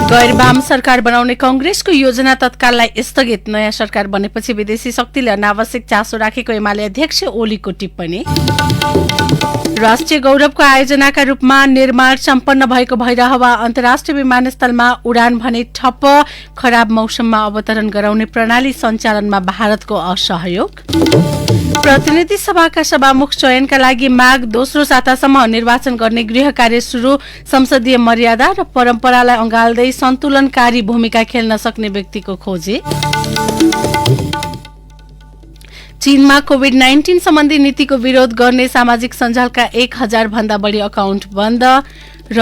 गैर वाम सरकार बनाउने कांग्रेसको योजना तत्काललाई स्थगित। नयाँ सरकार बनेपछि विदेशी शक्तिले अनावश्यक चासो राखेको एमाले अध्यक्ष ओलीको टिप्पणी। राष्ट्रिय गौरवको आयोजनाका रूपमा निर्माण सम्पन्न भएको भैरहवा अन्तर्राष्ट्रिय विमानस्थलमा उडान भने ठप्प। खराब मौसममा अवतरण गराउने प्रणाली सञ्चालनमा भारतको असहयोग। प्रतिनिधि सभाका सभामुख चयनका लागि माघ दोस्रो सातासम्म निर्वाचन गर्ने गृह कार्य सुरु। संसदीय मर्यादा र परम्परालाई अँगाल्दै सन्तुलनकारी भूमिका खेल्न सक्ने व्यक्तिको खोजी। चीनमा कोभिड-19 सम्बन्धी नीतिको विरोध गर्ने सामाजिक सञ्जालका 1000 भन्दा बढी अकाउन्ट बन्द। र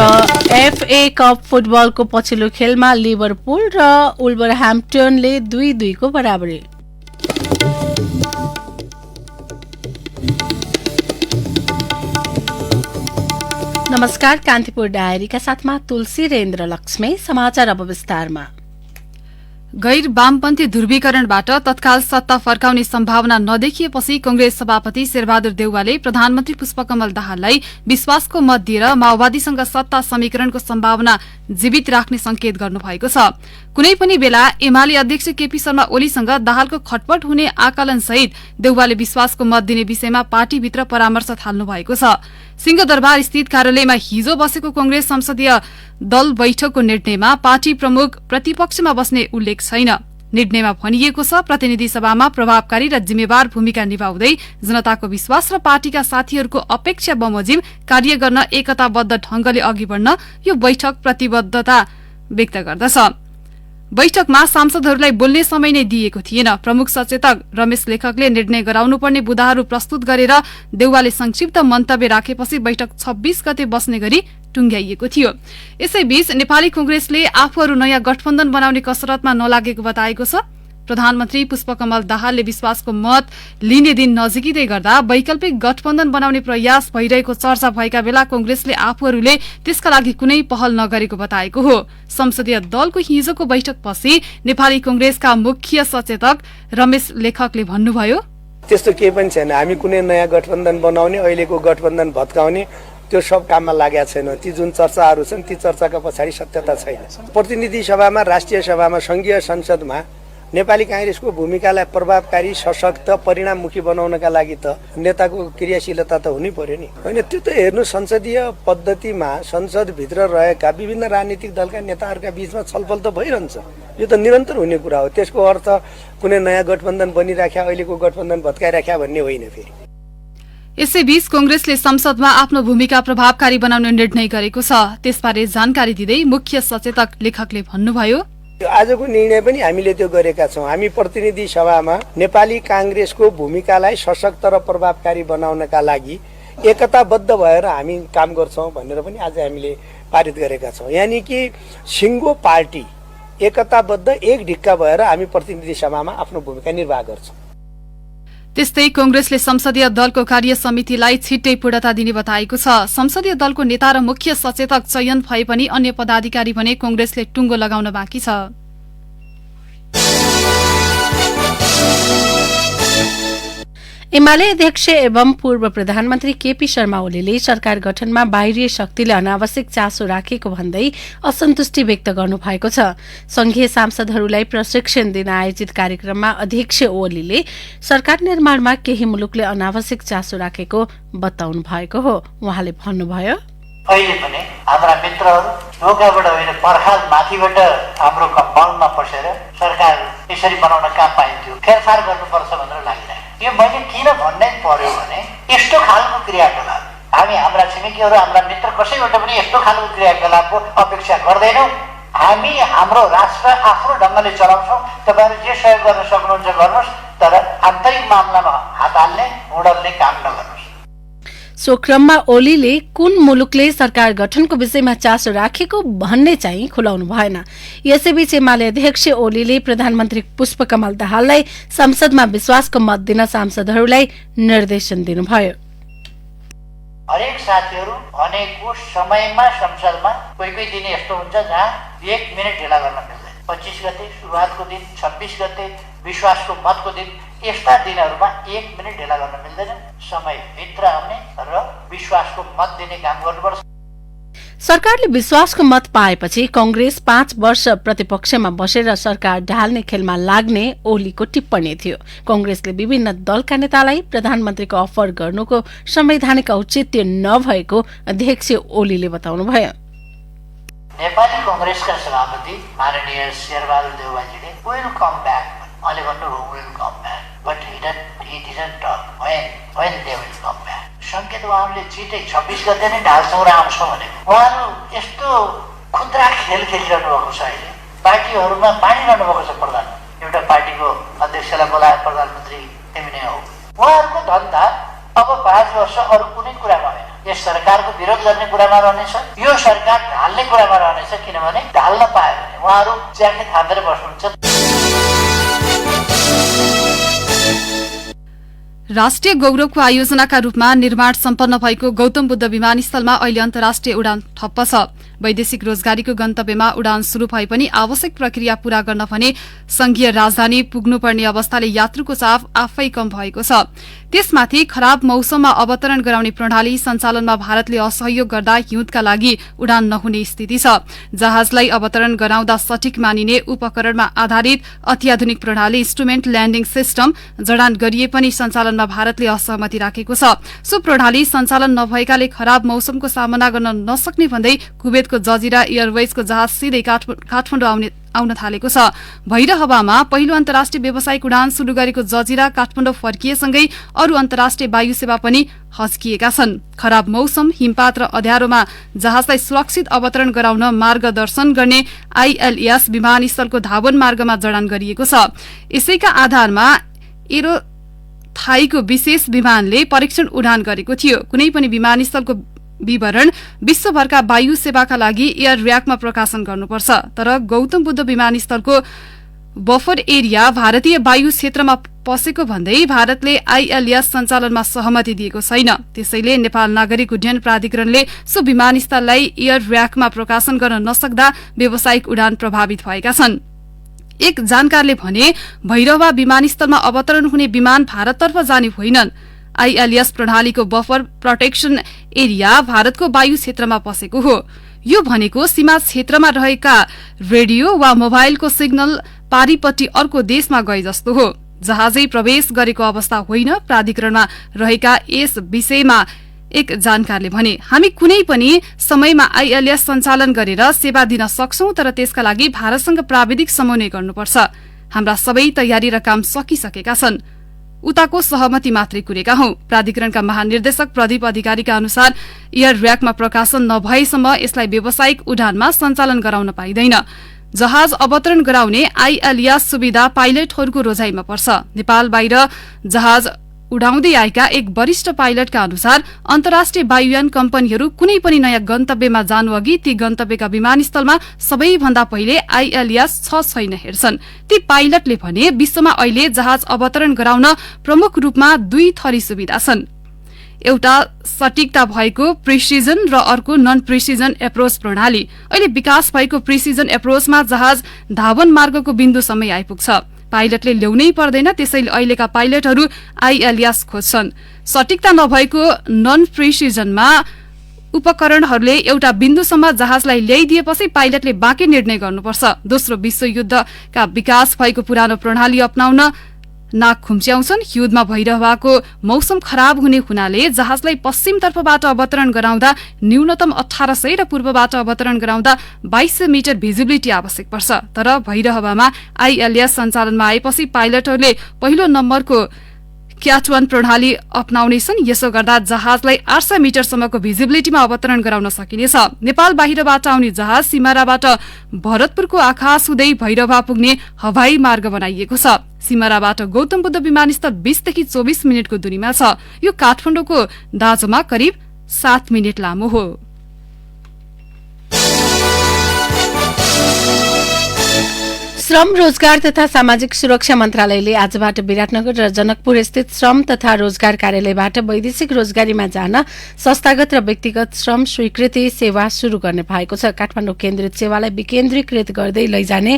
एफए कप फुटबलको पछिल्लो खेलमा लिभरपुल र वुल्भरह्याम्पटनले 2-2 को बराबरी। नमस्कार, कान्तिपुर डायरीका साथमा तुलसी रेन्द्र लक्ष्मी। समाचार अब विस्तारमा। गैर वामपन्थी ध्रुवीकरणबाट तत्काल सत्ता फर्काउने सम्भावना नदेखिएपछि कांग्रेस सभापति शेरबहादुर देउवाले प्रधानमन्त्री पुष्पकमल दाहाललाई विश्वासको मत दिएर माओवादीसँग सत्ता समीकरणको सम्भावना जीवित राख्ने संकेत गर्नुभएको छ। कुनै पनि बेला एमाले अध्यक्ष केपी शर्मा ओलीसँग दाहालको खटपट हुने आकलन सहित देउवाले विश्वासको मत दिने विषयमा पार्टीभित्र परामर्श थाल्नु भएको छ। सिंहदरबार स्थित कार्यालयमा हिजो बसेको कांग्रेस संसदीय दल बैठकको निर्णयमा पार्टी प्रमुख प्रतिपक्षमा बस्ने उल्लेख छैन। निर्णयमा भनिएको छ प्रतिनिधि सभामा प्रभावकारी र जिम्मेवार भूमिका निभाउँदै जनताको विश्वास र पार्टीका साथीहरूको अपेक्षा बमोजिम कार्य गर्न एकताबद्ध ढंगले अघि बढ्न यो बैठक प्रतिबद्धता व्यक्त गर्दछ। बैठकमा सांसदहरूलाई बोल्ने समय नै दिएको थिएन। प्रमुख सचेतक रमेश लेखकले निर्णय गराउनुपर्ने बुदाहरू प्रस्तुत गरेर देउवाले संक्षिप्त मन्तव्य राखेपछि बैठक 26 गते बस्ने गरी टुंग्याइएको थियो। यसैबीच नेपाली कांग्रेसले आफूहरू नयाँ गठबन्धन बनाउने कसरतमा नलागेको बताएको छ। प्रधानमन्त्री पुष्पकमल दाहालले विश्वासको मत लिने दिन नजिकिँदै गर्दा वैकल्पिक गठबन्धन बनाउने प्रयास भइरहेको चर्चा भएका बेला कांग्रेसले आफूहरूले त्यसका लागि कुनै पहल नगरेको बताएको हो। संसदीय दलको हिजोको बैठकपछि नेपाली कांग्रेसका मुख्य सचेतक रमेश लेखकले भन्नुभयो, त्यस्तो केही पनि छैन। हामी कुनै नयाँ गठबन्धन बनाउने, अहिलेको गठबन्धन भत्काउने त्यो सब काममा लागेका छैन। ती जुन चर्चाहरू छन् ती चर्चाका पछाडि सत्यता छैन। प्रतिनिधि सभामा, राष्ट्रिय सभामा, संघीय संसदमा नेपाली कांग्रेसको भूमिकालाई प्रभावकारी, सशक्त, परिणाममुखी बनाउनका लागि त नेताको क्रियाशीलता त हुनै पर्यो नि। होइन, त्यो त हेर्नु, संसदीय पद्धतिमा संसदभित्र रहेका विभिन्न राजनीतिक दलका नेताहरूका बीचमा छलफल त भइरहन्छ। यो त निरन्तर हुने कुरा हो। त्यसको अर्थ कुनै नयाँ गठबन्धन बनिराख्या, अहिलेको गठबन्धन भत्काइराख्या भन्ने होइन फेरि। यसैबीच कांग्रेसले संसदमा आफ्नो भूमिका प्रभावकारी बनाउने निर्णय गरेको छ। त्यसबारे जानकारी दिँदै मुख्य सचेतक लेखकले भन्नुभयो, आजको निर्णय पनि हामीले त्यो गरेका छौँ। हामी प्रतिनिधि सभामा नेपाली कांग्रेसको भूमिकालाई सशक्त र प्रभावकारी बनाउनका लागि एकताबद्ध भएर हामी काम गर्छौँ भनेर पनि आज हामीले पारित गरेका छौँ। यानि कि सिङ्गो पार्टी एकताबद्ध, एक ढिक्का भएर हामी प्रतिनिधि सभामा आफ्नो भूमिका निर्वाह गर्छौँ। त्यस्तै कांग्रेसले संसदीय दलको कार्य समितिलाई छिट्टै पूर्णता दिने बताएको छ। संसदीय दलको नेता र मुख्य सचेतक चयन भए पनि अन्य पदाधिकारी भने कांग्रेसले टुङ्गो लगाउन बाँकी छ। एमाले अध्यक्ष एवं पूर्व प्रधानमन्त्री केपी शर्मा ओलीले सरकार गठनमा बाहिरी शक्तिले अनावश्यक चासो राखेको भन्दै असन्तुष्टि व्यक्त गर्नुभएको छ। संघीय सांसदहरूलाई प्रशिक्षण दिन आयोजित कार्यक्रममा अध्यक्ष ओलीले सरकार निर्माणमा केही मुलुकले अनावश्यक चासो राखेको बताउनु भएको हो। उहाँले भन्नुभयो, अहिले पनि हाम्रा मित्रहरू ढोकाबाट होइन पर्खाल माथिबाट हाम्रो कम्पाउन्डमा पसेर सरकार यसरी बनाउन कहाँ पाइन्थ्यो, फेरफार गर्नुपर्छ भनेर लागिरहेको। यो मैले किन भन्नै पर्यो भने यस्तो खालको क्रियाकलाप हामी हाम्रा छिमेकीहरू, हाम्रा मित्र कसैबाट पनि यस्तो खालको क्रियाकलापको अपेक्षा गर्दैनौँ। हामी हाम्रो राष्ट्र आफ्नो ढङ्गले चलाउँछौँ। तपाईँहरू जे सहयोग गर्न सक्नुहुन्छ गर्नुहोस्, तर आन्तरिक मामलामा हात हाल्ने, उडल्ने काम नगर्नुहोस्। सो क्रममा ओलीले कुन मुलुकले सरकार गठनको विषयमा चासो राखेको भन्ने चाहिँ खुलाउनु भएन। यसैबीच एमाले अध्यक्ष ओलीले प्रधानमन्त्री पुष्पकमल दाहाललाई संसदमा विश्वासको मत दिन सांसदहरूलाई निर्देशन दिनुभयो। हरेक साथीहरू भनेको समयमा संसदमा कोही कोही दिन यस्तो हुन्छ जहाँ 1 मिनट ढिला गर्न मिल्दैन। 25 गते सुरुवातको दिन, 26 गते विश्वासको मतको दिन, यस्ता दिनहरूमा 1 मिनट ढिला गर्न मिल्दैन। समय भित्र आउने र विश्वासको मत दिने काम गर्नुपर्छ। सरकारले विश्वासको मत पाएपछि कंग्रेस 5 वर्ष प्रतिपक्षमा बसेर सरकार ढाल्ने खेलमा लाग्ने ओलीको टिप्पणी थियो। कंग्रेसले विभिन्न दलका नेतालाई प्रधानमन्त्रीको अफर गर्नुको संवैधानिक औचित्य नभएको अध्यक्ष ओलीले बताउनुभयो। नेपाली कांग्रेसका सभापति माननीय शेरबहादुर देउवाजीले विल कम ब्याक अहिले भन्नुभयो will come back but he didn't talk when they will come back। संकेत उहाँहरूले छिटै 26 गते नै ढाल्छौँ र आउँछौँ भनेको। उहाँहरू यस्तो खुद्रा खेल खेलिरहनु भएको छ। अहिले पार्टीहरूमा बाँडिरहनु भएको छ। प्रधान एउटा पार्टीको अध्यक्षलाई बोलाए प्रधानमन्त्री तिमी नै हो। उहाँहरूको धन्दा अब 5 वर्ष अरू कुनै कुरामा होइन, यस सरकारको विरोध गर्ने कुरामा रहनेछ, यो सरकार ढाल्ने कुरामा रहनेछ। किनभने ढाल्न पायो भने उहाँहरू ज्याकेट थामेर बस्नुहुन्छ। राष्ट्रिय गौरवको आयोजनाका रूपमा निर्माण सम्पन्न भएको गौतम बुद्ध विमानस्थलमा अहिले अन्तर्राष्ट्रिय उडान ठप्प छ। वैदेशिक रोजगारीको गन्तव्यमा उडान शुरू भए पनि आवश्यक प्रक्रिया पूरा गर्न भने संघीय राजधानी पुग्नुपर्ने अवस्थाले यात्रुको चाप आफै कम भएको छ। त्यसमाथि खराब मौसममा अवतरण गराउने प्रणाली सञ्चालनमा भारतले असहयोग गर्दा हिउँदका लागि उडान नहुने स्थिति छ। जहाजलाई अवतरण गराउँदा सठिक मानिने उपकरणमा आधारित अत्याधुनिक प्रणाली इन्स्ट्रुमेन्ट ल्याण्डिङ सिस्टम जडान गरिए पनि सञ्चालनमा भारतले असहमति राखेको छ। सो प्रणाली सञ्चालन नभएकाले खराब मौसमको सामना गर्न नसक्ने भन्दै कुवेतको जजिरा एयरवेजको जहाज सिधै काठमाडौँ आउन थालेको छ। भैरहवामा पहिलो अन्तर्राष्ट्रिय व्यावसायिक उडान शुरू गरेको जजिरा काठमाडौँ फर्किएसँगै अरू अन्तर्राष्ट्रिय वायु सेवा पनि हच्किएका छन्। खराब मौसम, हिमपात र अँध्यारोमा जहाजलाई सुरक्षित अवतरण गराउन मार्गदर्शन गर्ने आईएलएस विमानस्थलको धावन मार्गमा जडान गरिएको छ। यसैका आधारमा एरोथाईको विशेष विमानले परीक्षण उडान गरेको थियो। कुनै पनि विमानस्थलको विवरण विश्वभरका वायु सेवाका लागि एयर र्याकमा प्रकाशन गर्नुपर्छ। तर गौतम बुद्ध विमानस्थलको बफर एरिया भारतीय वायु क्षेत्रमा पसेको भन्दै भारतले आईएलएस सञ्चालनमा सहमति दिएको छैन। त्यसैले नेपाल नागरिक उड्डयन प्राधिकरणले सो विमानस्थललाई एयर र्याकमा प्रकाशन गर्न नसक्दा व्यावसायिक उडान प्रभावित भएका छन्। एक जानकारले भने भैरवा विमानस्थलमा अवतरण हुने विमान भारततर्फ जाने होइनन्। आईएलएस प्रणालीको बफर प्रोटेक्सन एरिया भारतको वायु क्षेत्रमा पसेको हो। यो भनेको सीमा क्षेत्रमा रहेका रेडियो वा मोबाइलको सिग्नल पारीपट्टि अर्को देशमा गए जस्तो हो। जहाजै प्रवेश गरेको अवस्था होइन। प्राधिकरणमा रहेका यस विषयमा एक जानकारले भने हामी कुनै पनि समयमा आईएलएस सञ्चालन गरेर सेवा दिन सक्छौं, तर त्यसका लागि भारतसँग प्राविधिक समन्वय गर्नुपर्छ। हाम्रा सबै तयारी र काम सकिसकेका छन्। उताको सहमति मात्रै कुरेका हौं। प्राधिकरणका महानिर्देशक प्रदीप अधिकारीका अनुसार एयर र्याकमा प्रकाशन नभएसम्म यसलाई व्यावसायिक उडानमा सञ्चालन गराउन पाइँदैन। जहाज अवतरण गराउने आईएलएस सुविधा पाइलटहरूको रोजाइमा पर्छ। नेपाल बाहिर जहाज उडाउँदै आएका एक वरिष्ठ पाइलटका अनुसार अन्तर्राष्ट्रिय वायुयान कम्पनीहरू कुनै पनि नयाँ गन्तव्यमा जानुअघि ती गन्तव्यका विमानस्थलमा सबैभन्दा पहिले आईएलएस छ छैन हेर्छन्। ती पाइलटले भने विश्वमा अहिले जहाज अवतरण गराउन प्रमुख रूपमा 2 थरी सुविधा छन्। एउटा सटीकता भएको प्रिसिजन र अर्को नन प्रिसिजन एप्रोच प्रणाली। अहिले विकास भएको प्रिसिजन एप्रोचमा जहाज धावन मार्गको बिन्दुसम्मै आइपुग्छ। पाइलटले ल्याउनै पर्दैन। त्यसैले अहिलेका पाइलटहरू आईएलएस खोज्छन्। सटीकता नभएको नन प्रिसिजनमा उपकरणहरूले एउटा बिन्दुसम्म जहाजलाई ल्याइदिएपछि पाइलटले बाँकी निर्णय गर्नुपर्छ। दोस्रो विश्वयुद्धका विकास भएको पुरानो प्रणाली अपनाउन नाक खुम्च्याउँछन्। हिउँदमा भइरहेको मौसम खराब हुने हुनाले जहाजलाई पश्चिमतर्फबाट अवतरण गराउँदा न्यूनतम 1800 र पूर्वबाट अवतरण गराउँदा 2200 मिटर भिजिबिलिटी आवश्यक पर्छ। तर भइरहेमा आईएलएस सञ्चालनमा आएपछि पाइलटहरूले पहिलो नम्बरको क्याट-1 प्रणाली अपनाउनेछन्। यसो गर्दा जहाजलाई 800 मिटरसम्मको भिजिबिलिटीमा अवतरण गराउन सकिनेछ। नेपाल बाहिरबाट आउने जहाज सिमाराबाट भरतपुरको आकाश हुँदै भैरवा पुग्ने हवाई मार्ग बनाइएको छ। सिमाराबाट गौतम बुद्ध विमानस्थल 20 देखि 24 मिनटको दूरीमा छ। यो काठमाडौँको दाँजोमा करिब 7 मिनट लामो हो। श्रम, रोजगार तथा सामाजिक सुरक्षा मन्त्रालयले आजबाट विराटनगर र जनकपुर स्थित श्रम तथा रोजगार कार्यालयबाट वैदेशिक रोजगारीमा जान संस्थागत र व्यक्तिगत श्रम स्वीकृति सेवा शुरू गर्ने भएको छ। काठमाडौँ केन्द्रित सेवालाई विकेन्द्रीकृत गर्दै लैजाने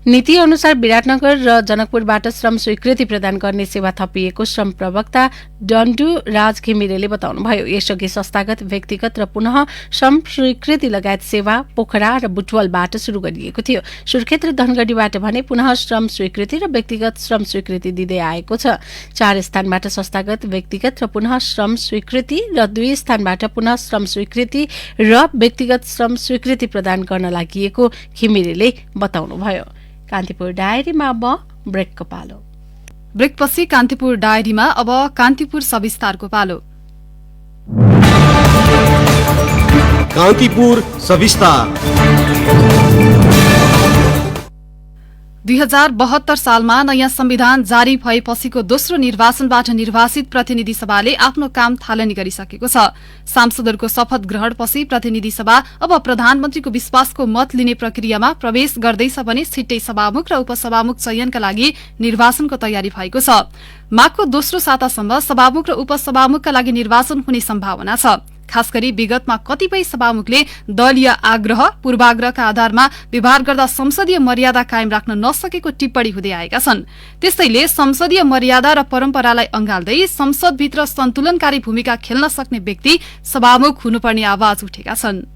नीति अनुसार विराटनगर र जनकपुरबाट श्रम स्वीकृति प्रदान गर्ने सेवा थपिएको श्रम प्रवक्ता डन्डु राज घिमिरेले बताउनुभयो। यसअघि संस्थागत, व्यक्तिगत र पुनः श्रम स्वीकृति लगायत सेवा पोखरा र बुटवलबाट शुरू गरिएको थियो। सुर्खेत र धनगढीबाट भने पुनः श्रम स्वीकृति र व्यक्तिगत श्रम स्वीकृति दिँदै आएको छ। 4 स्थानबाट संस्थागत, व्यक्तिगत र पुनः श्रम स्वीकृति र 2 स्थानबाट पुनः श्रम स्वीकृति र व्यक्तिगत श्रम स्वीकृति प्रदान गर्न लागि घिमिरेले बताउनुभयो। कान्तिपुर डायरीमा अब ब्रेकको पालो। ब्रेकपछि कान्तिपुर डायरीमा अब कान्तिपुर सविस्तारको पालो। कान्तिपुर सविस्तार। 2072 सालमा नयाँ संविधान जारी भएपछिको दोस्रो निर्वाचनबाट निर्वाचित प्रतिनिधि सभाले आफ्नो काम थालनी गरिसकेको छ। सांसदहरूको शपथ ग्रहणपछि प्रतिनिधि सभा अब प्रधानमन्त्रीको विश्वासको मत लिने प्रक्रियामा प्रवेश गर्दैछ भने छिट्टै सभामुख र उपसभामुख चयनका लागि निर्वाचनको तयारी भएको छ। माघको दोस्रो सातासम्म सभामुख र उपसभामुखका लागि निर्वाचन हुने सम्भावना छ। खास गरी विगतमा कतिपय सभामुखले दलीय आग्रह, पूर्वाग्रहका आधारमा व्यवहार गर्दा संसदीय मर्यादा कायम राख्न नसकेको टिप्पणी हुँदै आएका छन्। त्यसैले संसदीय मर्यादा र परम्परालाई अंगाल्दै संसदभित्र सन्तुलनकारी भूमिका खेल्न सक्ने व्यक्ति सभामुख हुनुपर्ने आवाज उठेका छन्।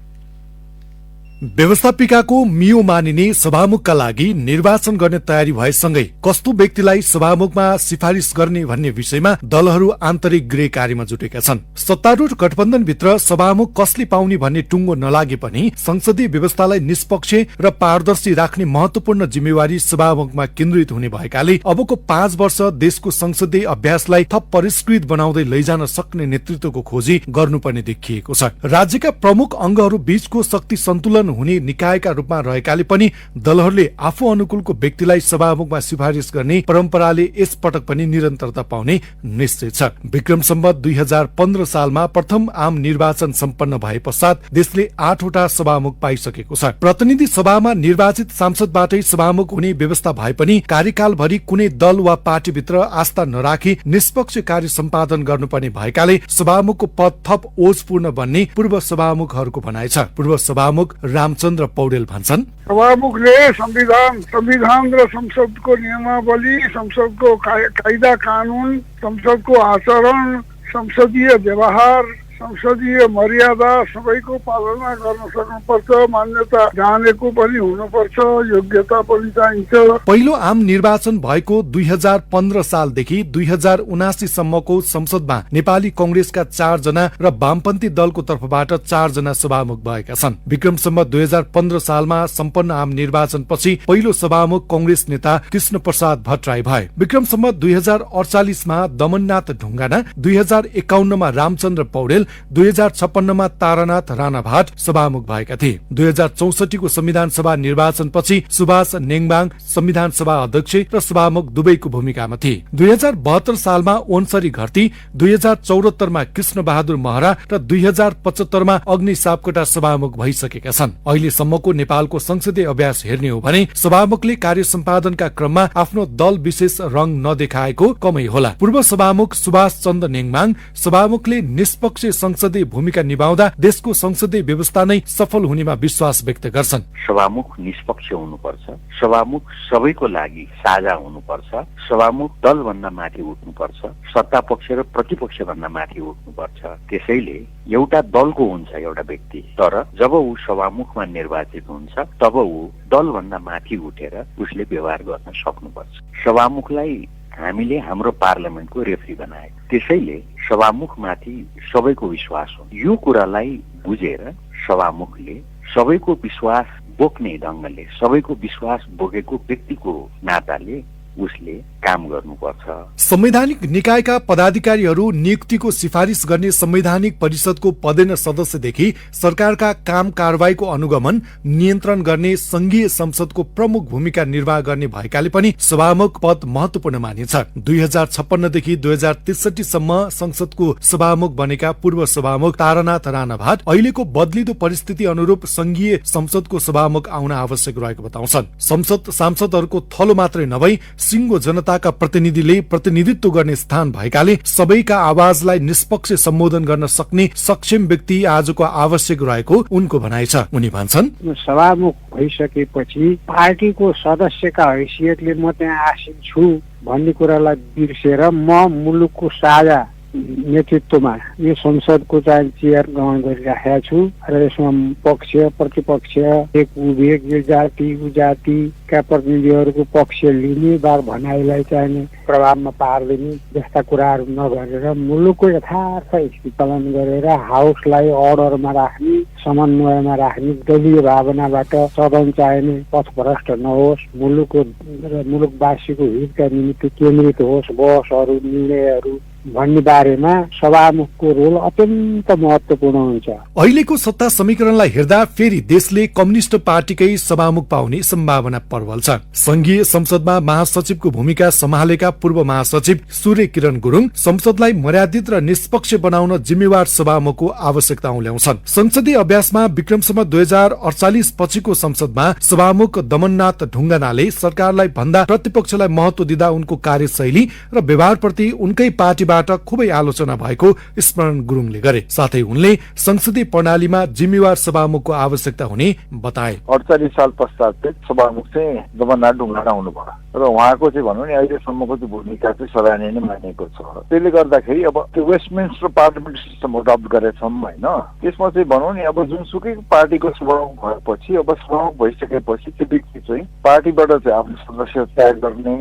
व्यवस्थापिकाको मियो मानिने सभामुखका लागि निर्वाचन गर्ने तयारी भएसँगै कस्तो व्यक्तिलाई सभामुखमा सिफारिस गर्ने भन्ने विषयमा दलहरू आन्तरिक गृह कार्यमा जुटेका छन्। सत्तारूढ गठबन्धनभित्र सभामुख कसले पाउने भन्ने टुङ्गो नलागे पनि संसदीय व्यवस्थालाई निष्पक्ष र पारदर्शी राख्ने महत्वपूर्ण जिम्मेवारी सभामुखमा केन्द्रित हुने भएकाले अबको 5 वर्ष देशको संसदीय अभ्यासलाई थप परिष्कृत बनाउँदै लैजान सक्ने नेतृत्वको खोजी गर्नुपर्ने देखिएको छ। राज्यका प्रमुख अंगहरू बीचको शक्ति सन्तुलन हुने निकायका रूपमा रहेकाले पनि दलहरूले आफू अनुकूलको व्यक्तिलाई सभामुखमा सिफारिस गर्ने परम्पराले यस पटक पनि निरन्तरता पाउने निश्चय छ। विक्रम सम्वत 2015 सालमा प्रथम आम निर्वाचन सम्पन्न भए पश्चात देशले 8 वटा सभामुख पाइसकेको छ। प्रतिनिधि सभामा निर्वाचित सांसदबाटै सभामुख हुने व्यवस्था भए पनि कार्यकालभरि कुनै दल वा पार्टीभित्र आस्था नराखी निष्पक्ष कार्य सम्पादन गर्नुपर्ने भएकाले सभामुखको पद थप ओजपूर्ण बन्ने पूर्व सभामुखहरूको भनाइ छ। पूर्व सभामुख रामचन्द्र पौडेल भन्छन्, सभामुखले संविधान र संसदको नियमावली, संसदको कायदा कानून, संसदको आचरण, संसदीय व्यवहार, संसदीय मर्यादा सबैको पालना गर्न सक्नुपर्छ। मान्यता जानेको पनि हुनुपर्छ, योग्यता पनि चाहिन्छ। पहिलो आम निर्वाचन भएको 2015 सालदेखि 2079 सम्मको संसदमा नेपाली कंग्रेसका 4 जना र वामपन्थी दलको तर्फबाट 4 जना सभामुख भएका छन्। विक्रम सम्वत 2015 सालमा सम्पन्न आम निर्वाचनपछि पहिलो सभामुख कंग्रेस नेता कृष्ण प्रसाद भट्टराई भए। विक्रम सम्वत 2048 मा दमननाथ ढुङ्गाना, 2051 मा रामचन्द्र पौडेल, 2056 मा तारानाथ राणाभाट सभामुख भएका थिए। 2064 को संविधान सभा निर्वाचनपछि सुभाष नेङबाङ संविधान सभा अध्यक्ष र सभामुख दुवैको भूमिकामा थिए। 2072 सालमा ओन्सरी घरती, 2074 मा कृष्ण बहादुर महरा र 2075 मा अग्नि सापकोटा सभामुख भइसकेका छन्। अहिलेसम्मको नेपालको संसदीय अभ्यास हेर्ने हो भने सभामुखले कार्य सम्पादनका क्रममा आफ्नो दल विशेष रंग नदेखाएको कमै होला। पूर्व सभामुख सुभाष चन्द्र नेङबाङ, सभामुखले निष्पक्ष संसदीय भूमिका निभाउँदा देशको संसदीय व्यवस्था नै सफल हुनेमा विश्वास व्यक्त गर्छन्। सभामुख निष्पक्ष हुनुपर्छ, सभामुख सबैको लागि साझा हुनुपर्छ, सभामुख दलभन्दा माथि उठ्नुपर्छ, सत्ता पक्ष र प्रतिपक्ष भन्दा माथि उठ्नुपर्छ। त्यसैले एउटा दलको हुन्छ एउटा व्यक्ति, तर जब ऊ सभामुखमा निर्वाचित हुन्छ तब ऊ दलभन्दा माथि उठेर उसले व्यवहार गर्न सक्नुपर्छ। सभामुखलाई हामीले हाम्रो पार्लियामेन्टको रेफ्री बनाएको, त्यसैले सभामुखमाथि सबैको विश्वास हो। यो कुरालाई बुझेर सभामुखले सबैको विश्वास बोक्ने ढङ्गले, सबैको विश्वास बोकेको व्यक्तिको नाताले उसले काम गर्नुपर्छ। संवैधानिक निकायका पदाधिकारीहरू नियुक्तिको सिफारिस गर्ने संवैधानिक परिषदको पदेन सदस्यदेखि सरकारका काम कारवाहीको अनुगमन नियन्त्रण गर्ने संघीय संसदको प्रमुख भूमिका निर्वाह गर्ने भएकाले पनि सभामुख पद महत्वपूर्ण मानिन्छ। 2056 देखि 2063 सम्म संसदको सभामुख बनेका पूर्व सभामुख तारानाथ राणाभाट अहिलेको बदलिदो परिस्थिति अनुरूप संघीय संसदको सभामुख आउन आवश्यक रहेको बताउँछन्। संसद सांसदहरूको थलो मात्रै नभई सिङ्गो जनताका प्रतिनिधिले प्रतिनिधित्व गर्ने स्थान भएकाले सबैका आवाजलाई निष्पक्ष सम्बोधन गर्न सक्ने सक्षम व्यक्ति आजको आवश्यक रहेको उनको भनाइ छ। उनी भन्छन्, सभामुख भइसकेपछि पार्टीको सदस्यका हैसियतले म त्यहाँ आसीन छु भन्ने कुरालाई बिर्सेर म मुलुकको साझा नेतृत्वमा यो संसदको चाहिँ चेयर ग्रहण गरिराखेका छु र यसमा पक्ष प्रतिपक्ष एक उभेक यो जाति उ जातिका प्रतिनिधिहरूको पक्ष लिने वा भनाइलाई चाहिँ प्रभावमा पार्दिने जस्ता कुराहरू नगरेर मुलुकको यथार्थ स्थिति पालन गरेर हाउसलाई अर्डरमा राख्ने समन्वयमा राख्ने दलीय भावनाबाट सदन चाहिने पथभ्रष्ट नहोस्, मुलुकको र मुलुकवासीको हितका निमित्त केन्द्रित होस् बहसहरू निर्णयहरू भन्ने बारेमा सभामुखको रोल अत्यन्त महत्त्वपूर्ण हुन्छ। अहिलेको सत्ता समीकरणलाई हेर्दा फेरि देशले कम्युनिस्ट पार्टीकै सभामुख पाउने सम्भावना प्रबल छ। संघीय संसदमा महासचिवको भूमिका सम्हालेका पूर्व महासचिव सूर्य किरण गुरुङ संसदलाई मर्यादित र निष्पक्ष बनाउन जिम्मेवार सभामुखको आवश्यकता ल्याउँछन्। संसदीय अभ्यासमा विक्रमसम्म 2048 पछिको संसदमा सभामुख दमननाथ ढुङ्गानाले सरकारलाई भन्दा प्रतिपक्षलाई महत्त्व दिँदा उनको कार्यशैली र व्यवहारप्रति उनकै पार्टी खुबै आलोचना भएको स्मरण गुरुङले गरे। साथै उनले संसदीय प्रणालीमा जिम्मेवार सभामुखको आवश्यकता हुने बताए। 48 साल पश्चात चाहिँ सभामुख चाहिँ दमननाथ ढुङ्गाना हुनुभयो र उहाँको चाहिँ भनौँ नि अहिलेसम्मको चाहिँ भूमिका चाहिँ सराहनीय नै मानिएको छ। त्यसले गर्दाखेरि अब त्यो वेस्टमिन्स्टर पार्लियामेन्ट सिस्टम अडप्ट गरेछौँ होइन, त्यसमा चाहिँ भनौँ नि अब जुनसुकै पार्टीको सभामुख भएपछि अब सभामुख भइसकेपछि त्यो व्यक्ति चाहिँ पार्टीबाट चाहिँ आफ्नो सदस्य त्याग गर्ने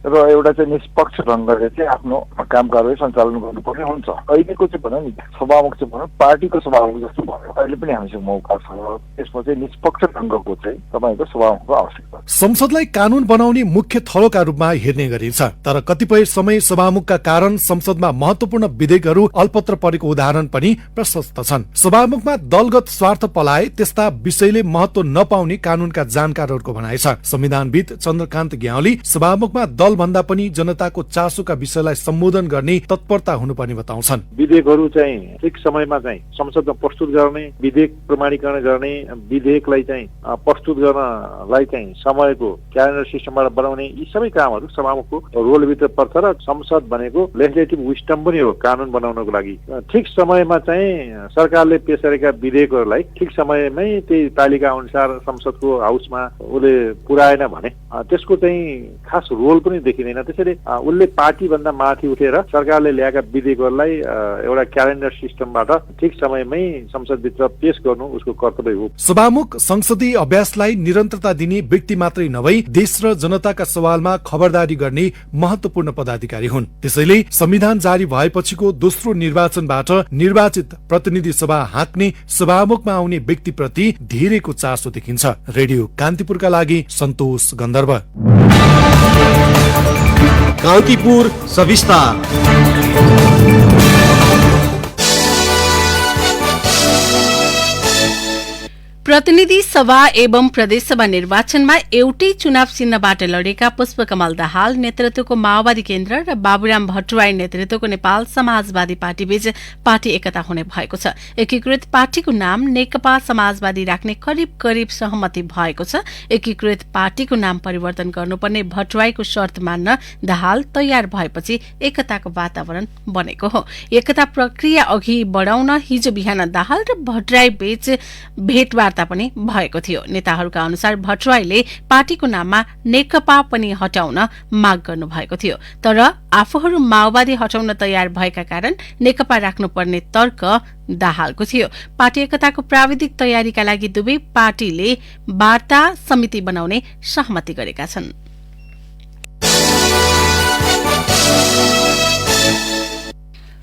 र एउटा चाहिँ निष्पक्ष ढङ्गले चाहिँ आफ्नो काम कारवाही सञ्चालन गर्नुपर्ने हुन्छ। अहिलेको चाहिँ भनौँ नि सभामुख चाहिँ भनौँ पार्टीको सभामुख जस्तो भयो, अहिले पनि हामीसँग मौका छ। त्यसमा चाहिँ निष्पक्ष ढङ्गको चाहिँ तपाईँको सभामुखको आवश्यकता छ। संसदलाई कानून बनाउने मुख्य थलोका रूपमा हेर्ने गरिन्छ, तर कतिपय समय सभामुखका कारण संसदमा महत्वपूर्ण विधेयकहरू अल्पत्र परेको उदाहरण पनि प्रशस्त छन्। सभामुखमा दलगत स्वार्थ पलाए त्यस्ता विषयले महत्व नपाउने कानूनका जानकारहरूको भनाइ छ। संविधानविद चन्द्रकान्त ग्यावाली सभामुखमा दल भन्दा पनि जनताको चासोका विषयलाई सम्बोधन गर्ने तत्परता हुनुपर्ने बताउँछन्। विधेयकहरू चाहिँ ठिक समयमा चाहिँ संसदमा प्रस्तुत गर्ने, विधेयक प्रमाणीकरण गर्ने, विधेयकलाई चाहिँ प्रस्तुत गर्नलाई चाहिँ समयको क्यालेन्डर सिस्टमबाट बनाउने, यी सबै कामहरू सभामुखको रोलभित्र पर्छ र संसद भनेको लेजिस्लेटिभ विस्टम पनि हो कानून बनाउनको लागि। ठिक समयमा चाहिँ सरकारले पेश गरेका विधेयकहरूलाई ठिक समयमै त्यही तालिका अनुसार संसदको हाउसमा उसले पुर्याएन भने त्यसको चाहिँ खास रोल पनि देखिँदैन। त्यसैले उसले पार्टीभन्दा माथि उठेर सरकारले ल्याएका विधेयकहरूलाई एउटा क्यालेन्डर सिस्टमबाट ठिक समयमै संसदभित्र पेश गर्नु उसको कर्तव्य हो। सभामुख संसदीय अभ्यासलाई निरन्तरता दिने व्यक्ति मात्रै नभई देश र जनताका सवालमा खबरदारी गर्ने महत्वपूर्ण पदाधिकारी हुन्। त्यसैले संविधान जारी भएपछिको दोस्रो निर्वाचनबाट निर्वाचित प्रतिनिधि सभा हाँक्ने सभामुखमा आउने व्यक्तिप्रति धेरैको चासो देखिन्छ। रेडियो कान्तिपुरका लागि सन्तोष गन्धर्व। कान्तिपुर सविस्तार। प्रतिनिधि सभा एवं प्रदेशसभा निर्वाचनमा एउटै चुनाव चिन्हबाट लडेका पुष्पकमल दाहाल नेतृत्वको माओवादी केन्द्र र बाबुराम भट्टराई नेतृत्वको नेपाल समाजवादी पार्टीबीच पार्टी एकता हुने भएको छ। एकीकृत पार्टीको नाम नेकपा समाजवादी राख्ने करिब करिब सहमति भएको छ। एकीकृत पार्टीको नाम परिवर्तन गर्नुपर्ने भट्टराईको शर्त मान्न दाहाल तयार भएपछि एकताको वातावरण बनेको हो। एकता प्रक्रिया अघि बढ़ाउन हिजो बिहान दाहाल र भट्टराई बीच भेटवार्ता पनि भएको थियो। नेताहरूका अनुसार भट्टराईले पार्टीको नाममा नेकपा पनि हटाउन माग गर्नु भएको थियो, तर आफूहरू माओवादी हटाउन तयार भएका कारण नेकपा राख्नुपर्ने तर्क दाहालको थियो। पार्टी एकताको प्राविधिक तयारीका लागि दुवै पार्टीले वार्ता समिति बनाउने सहमति गरेका छन्।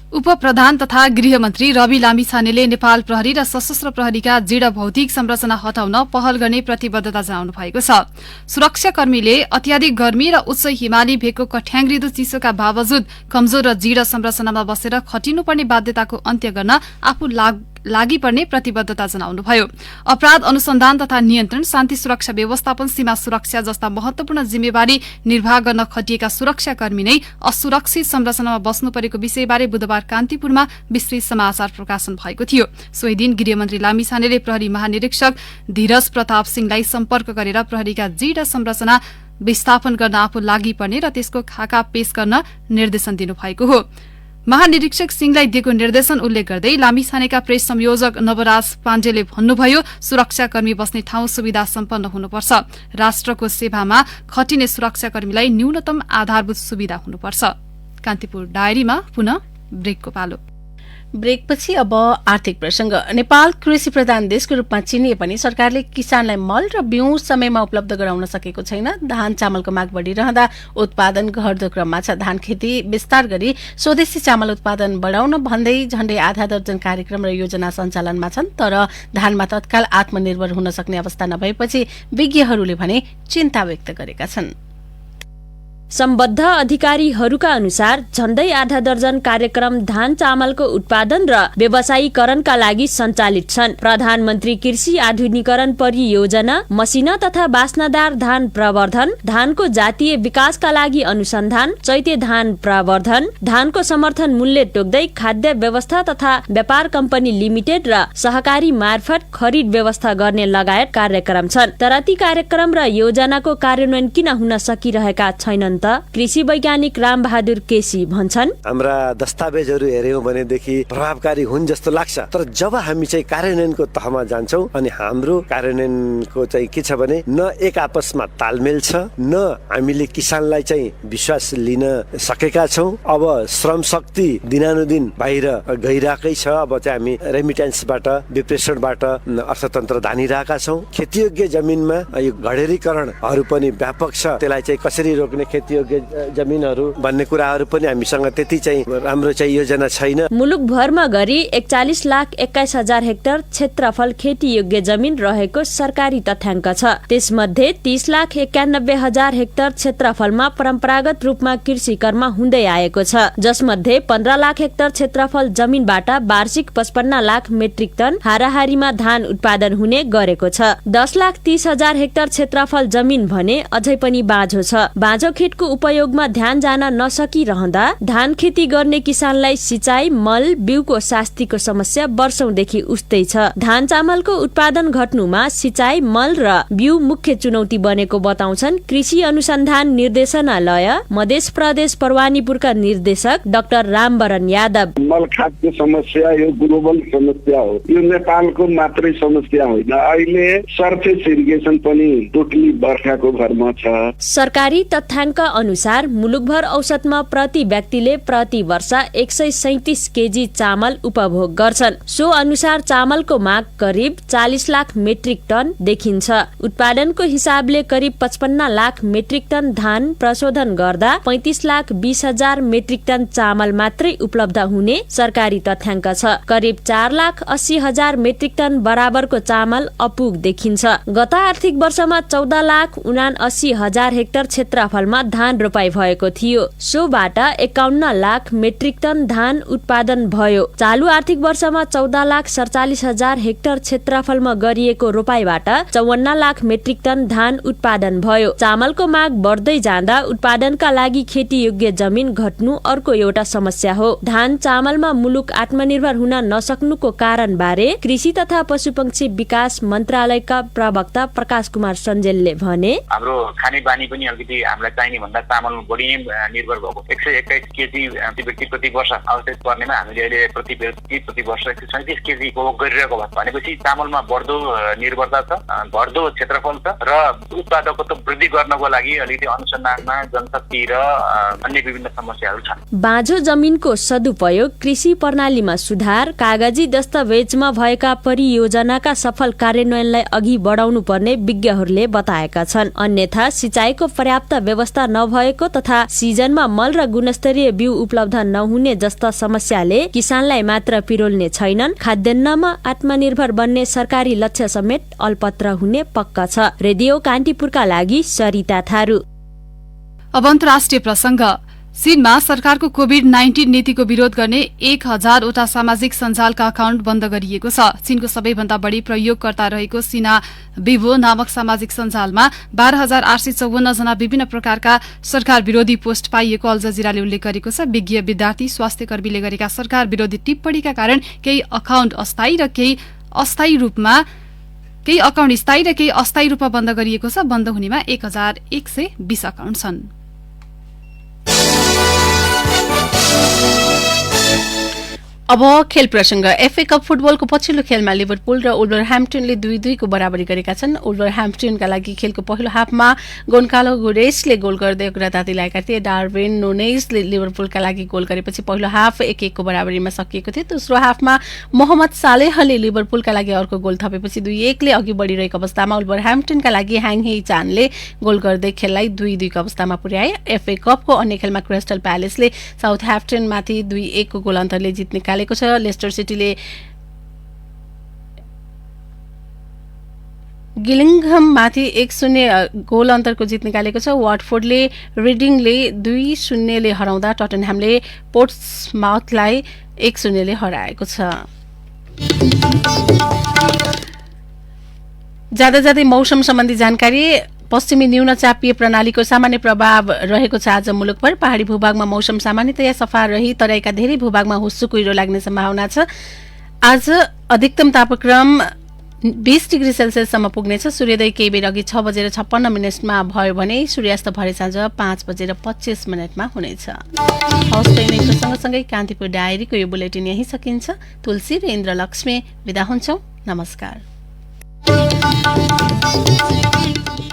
उपप्रधान तथा गृहमन्त्री रवि लामिछानेले नेपाल प्रहरी र सशस्त्र प्रहरीका दृढ भौतिक संरचना हटाउन पहल गर्ने प्रतिबद्धता जनाउनु भएको छ। सुरक्षाकर्मीले अत्याधिक गर्मी र उच्च हिमाली भेगको कठ्याङ्ग्रिदो चिसोका बावजुद कमजोर र दृढ संरचनामा बसेर खटिनुपर्ने बाध्यताको अन्त्य गर्न आफू लागि पर्ने प्रतिबद्धता जनाउनुभयो। अपराध अनुसन्धान तथा नियन्त्रण, शान्ति सुरक्षा व्यवस्थापन, सीमा सुरक्षा जस्ता महत्वपूर्ण जिम्मेवारी निर्वाह गर्न खटिएका सुरक्षाकर्मी नै असुरक्षित संरचनामा बस्नु परेको विषयबारे बुधबार कान्तिपुरमा विस्तृत समाचार प्रकाशन भएको थियो। सोही दिन गृहमन्त्री लामिछानेले प्रहरी महानिरीक्षक धीरज प्रताप सिंहलाई सम्पर्क गरेर प्रहरीका दृढ संरचना विस्थापन गर्न आफू लागि पर्ने र त्यसको खाका पेश गर्न निर्देशन दिनुभएको हो। महानिरीक्षक सिंहलाई दिएको निर्देशन उल्लेख गर्दै लामिछानेका प्रेस संयोजक नवराज पाण्डेले भन्नुभयो, सुरक्षाकर्मी बस्ने ठाउँ सुविधा सम्पन्न हुनुपर्छ। राष्ट्रको सेवामा खटिने सुरक्षाकर्मीलाई न्यूनतम आधारभूत सुविधा हुनुपर्छ। कान्तिपुर डायरीमा पुनः ब्रेकको पालो। ब्रेकपछि अब आर्थिक प्रसंग। नेपाल कृषि प्रधान देशको रूपमा चिनिए पनि सरकारले किसानलाई मल र बिउ समयमा उपलब्ध गराउन सकेको छैन। धान चामलको माग बढ़िरहँदा उत्पादन घट्दो क्रममा छ। धान खेती विस्तार गरी स्वदेशी चामल उत्पादन बढाउन भन्दै झण्डै आधा दर्जन कार्यक्रम र योजना सञ्चालनमा छन्, तर धानमा तत्काल आत्मनिर्भर हुन सक्ने अवस्था नभएपछि विज्ञहरूले भने चिन्ता व्यक्त गरेका छन्। सम्बद्ध अधिकारीहरूका अनुसार झण्डै आधा दर्जन कार्यक्रम धान चामलको उत्पादन र व्यवसायीकरणका लागि सञ्चालित छन्। प्रधानमन्त्री कृषि आधुनिकीकरण परियोजना, मसिना तथा बास्नादार धान प्रवर्धन, धानको जातीय विकासका लागि अनुसन्धान, चैते धान प्रवर्धन, धानको समर्थन मूल्य तोक्दै खाद्य व्यवस्था तथा व्यापार कम्पनी लिमिटेड र सहकारी मार्फत खरिद व्यवस्था गर्ने लगायत कार्यक्रम छन्। तर ती कार्यक्रम र योजनाको कार्यान्वयन किन हुन सकिरहेका छैनन्? कृषि वैज्ञानिक राम बहादुर केसी भन्छन्, हाम्रा दस्तावेजहरू हेर्यौं भनेदेखि प्रभावकारी हुन् जस्तो लाग्छ, तर जब हामी चाहिँ कार्यान्वयनको तहमा जान्छौं अनि हाम्रो कार्यान्वयनको चाहिँ के छ भने न एक आपसमा तालमेल छ, न हामीले किसानलाई चाहिँ विश्वास लिन सकेका छौं। अब श्रम शक्ति दिनानुदिन बाहिर गइरहेकै छ। अब चाहिँ हामी रेमिटेन्सबाट, विप्रेषणबाट अर्थतन्त्र धानिरहेका छौं। खेतीयोग्य जमिनमा यो घडेरीकरणहरू पनि व्यापक छ। त्यसलाई चाहिँ कसरी रोक्ने, खेतीयोग्य जमिनहरू भन्ने कुराहरू पनि हामीसँग त्यति चाहिँ राम्रो चाहिँ योजना छैन। मुलुकभरमा गरी 41,21,000 हेक्टर क्षेत्रफल खेतीयोग्य जमिन रहेको सरकारी तथ्याङ्क छ। त्यसमध्ये 30,91,000 हेक्टर क्षेत्रफलमा परम्परागत रूपमा कृषि कर्म हुँदै आएको छ, जसमध्ये 15 लाख हेक्टर क्षेत्रफल जमिनबाट वार्षिक 55 लाख मेट्रिक टन हाराहारीमा धान उत्पादन हुने गरेको छ। 10,30,000 हेक्टर क्षेत्रफल जमिन भने अझै पनि बाँझो छ। बाँझो खेतको उपयोगमा ध्यान जान नसकिरहँदा धान खेती गर्ने किसानलाई सिंचाई, मल, बिउको शास्तिको समस्या वर्षौंदेखि उस्तै छ। धान चामलको उत्पादन घट्नुमा सिंचाई, मल र बिउ मुख्य चुनौती बनेको बताउँछन् कृषि अनुसन्धान निर्देशनालय मध्य प्रदेश परवानीपुरका निर्देशक डाक्टर रामवरण यादव। मल खाद्य समस्या यो ग्लोबल समस्या हो, यो नेपालको मात्रै समस्या होइन। अहिले सर्फेस इरिगेसन पनि टोटली बर्खाको भरमा छ। सरकारी तथ्याङ्क अनुसार मुलुकभर औसतमा प्रति व्यक्तिले प्रति वर्ष 137 केजी चामल उपभोग गर्छन्। सो अनुसार चामलको माग करिब 40 लाख मेट्रिक टन देखिन्छ। उत्पादनको हिसाबले करिब 55 लाख मेट्रिक टन धान प्रशोधन गर्दा 35,20,000 मेट्रिक टन चामल मात्रै उपलब्ध हुने सरकारी तथ्याङ्क छ। करिब 4,80,000 मेट्रिक टन बराबरको चामल अपुग देखिन्छ। गत आर्थिक वर्षमा 14,79,000 हेक्टर क्षेत्रफलमा धान रोपाई भएको थियो। सोबाट 51 लाख मेट्रिक टन धान उत्पादन भयो। चालु आर्थिक वर्षमा 14,47,000 हेक्टर क्षेत्रफलमा गरिएको रोपाईबाट 54 लाख मेट्रिक टन धान उत्पादन भयो। चामलको माग बढ्दै जाँदा उत्पादनका लागि खेती योग्य जमिन घट्नु अर्को एउटा समस्या हो। धान चामलमा मुलुक आत्मनिर्भर हुन नसक्नुको कारण बारे कृषि तथा पशुपक्षी विकास मन्त्रालयका प्रवक्ता प्रकाश कुमार सञ्जेलले भने, हाम्रो खाने बानी पनि अलिकति हामीलाई चाहिने भन्दा चामल बढी नै निर्भर भएको। 121 केजी व्यक्ति प्रति वर्ष आवश्यक पर्नेमा हामीले अहिले प्रति वर्ष 137 केजी उपभोग गरिरहेको भनेपछि चामलमा बढ्दो निर्भरता छ, बढ्दो क्षेत्रफल छ र उत्पादकत्व वृद्धि गर्नको लागि अलिकति अनुसन्धानमा जनशक्ति र अन्य विभिन्न समस्याहरू छन्। बाँझो जमिनको सदुपयोग, कृषि प्रणालीमा सुधार, कागजी दस्तावेजमा भएका परियोजनाका सफल कार्यान्वयनलाई अघि बढाउनु पर्ने विज्ञहरूले बताएका छन्। अन्यथा सिंचाईको पर्याप्त व्यवस्था नभएको तथा सिजनमा मल र गुणस्तरीय बिउ उपलब्ध नहुने जस्ता समस्याले किसानलाई मात्र पिरोल्ने छैनन्, खाद्यान्नमा आत्मनिर्भर बन्ने सरकारी लक्ष्य समेत अल्पत्र हुने पक्का छ। रेडियो कान्तिपुरका लागि सरिता थारू। अब अन्तर्राष्ट्रिय प्रसंग। चीनमा सरकारको कोभिड-19 नीतिको विरोध गर्ने 1,000 सामाजिक सञ्जालका अकाउन्ट बन्द गरिएको छ। चीनको सबैभन्दा बढ़ी प्रयोगकर्ता रहेको सिना विभो नामक सामाजिक सञ्जालमा 12,854 जना विभिन्न प्रकारका सरकार विरोधी पोस्ट पाइएको अल जजिराले उल्लेख गरेको छ। विज्ञ, विद्यार्थी, स्वास्थ्य कर्मीले गरेका सरकार विरोधी टिप्पणीका कारण केही अकाउन्ट अस्थायी र केही अस्थायी रूपमा केही अकाउन्ट स्थायी र केही अस्थायी रूपमा बन्द गरिएको छ। बन्द हुनेमा 1120 अकाउन्ट छन्। अब खेल प्रसंग। एफए कप फुटबलको पछिल्लो खेलमा लिभरपुल र वुल्भरह्याम्पटनले 2-2 को बराबरी गरेका छन्। वुल्भरह्याम्पटनका लागि खेलको पहिलो हाफमा गोन्कालो गुरेसले गोल गर्दै अग्रता दिलाएका थिए। डार्विन नुनेजले लिभरपुलका लागि गोल गरेपछि पहिलो हाफ 1-1 को बराबरीमा सकिएको थियो। दोस्रो हाफमा मोहम्मद सालेहले लिभरपुलका लागि अर्को गोल थपेपछि 2-1 ले अघि बढिरहेको अवस्थामा वुल्भरह्याम्पटनका लागि ह्याङ हे चानले गोल गर्दै खेललाई 2-2 को अवस्थामा पुर्याए। एफए कपको अन्य खेलमा क्रिस्टल प्यालेसले साउथह्याम्पटनमाथि 2-1 को गोल अन्तरले जित निकाले। लेस्टर सिटीले गिलिङहममाथि 1-0 गोल अन्तरको जित निकालेको छ। वाटफोर्डले रिडिङले 2-0 ले हराउँदा टटनह्यामले पोर्ट्समाउथलाई 1-0 ले हराएको छ। जाँदै मौसम सम्बन्धी जानकारी। पश्चिमी न्यूनचापीय प्रणालीको सामान्य प्रभाव रहेको छ। आज मुलुकभर पहाड़ी भूभागमा मौसम सामान्यतया सफा रही तराईका धेरै भूभागमा हुस्सो कुहिरो लाग्ने सम्भावना छ। आज अधिकतम तापक्रम 20 डिग्री सेल्सियससम्म पुग्नेछ। सूर्योदय केही बेर अघि 6:56 भयो भने सूर्यास्त भरे साँझ 5:25 हुनेछ। हवस् त यिनै सँगसँगै कान्तिपुर डायरीको यो बुलेटिन यही सकिन्छ। तुलसी र इन्द्रलक्ष्मी बिदा हुन्छौं। नमस्कार।